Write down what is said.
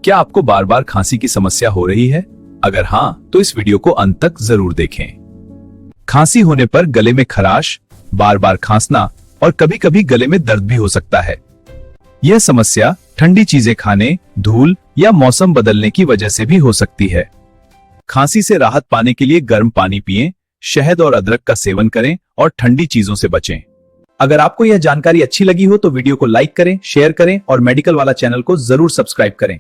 क्या आपको बार बार खांसी की समस्या हो रही है? अगर हाँ, तो इस वीडियो को अंत तक जरूर देखें। खांसी होने पर गले में खराश, बार बार खांसना और कभी कभी गले में दर्द भी हो सकता है। यह समस्या ठंडी चीजें खाने, धूल या मौसम बदलने की वजह से भी हो सकती है। खांसी से राहत पाने के लिए गर्म पानी पिएं, शहद और अदरक का सेवन करें और ठंडी चीजों से बचें। अगर आपको यह जानकारी अच्छी लगी हो तो वीडियो को लाइक करें, शेयर करें और मेडिकल वाला चैनल को जरूर सब्सक्राइब करें।